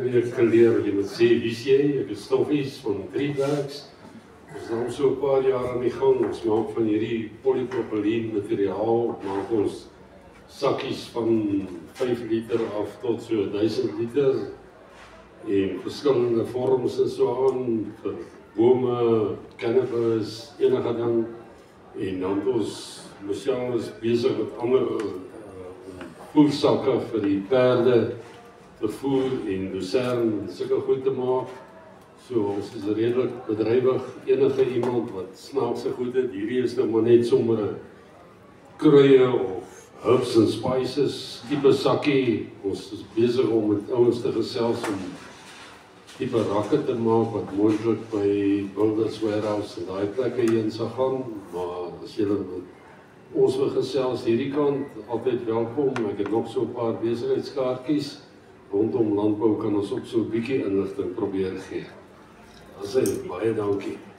week geleer, jy moet sê, wie is jy? Ek is Stoffies van Driewerks. Ons is dan so 'n paar jaar aan die gang, ons maak van hierdie polypropylene materiaal, maak ons sakkies van 5 liter af tot so 1000 liter, en verskillende vorms en so aan, vir bome, cannabis, enige ding, en dan het ons, Michelle is besig met ander voersakke vir die perde, vervoer en lucerne en sulke goed te maak. So ons is redelik bedrywig, enige iemand wat snaakse goed het, hierdie is nou maar net sommer 'n kruie of herbs and spices tipe sakkie. Ons is besig om met ouens te gesels om tipe rakke te maak wat moontlik by Builders Warehouse en daai plekke heen sal gaan, maar as julle met ons wil gesels hierdie kant, altyd welkom. Ek het nog so 'n paar besigheidskaartjies rondom landbou, kan ons ook so 'n bietjie inligting probeer gee. Baie dankie.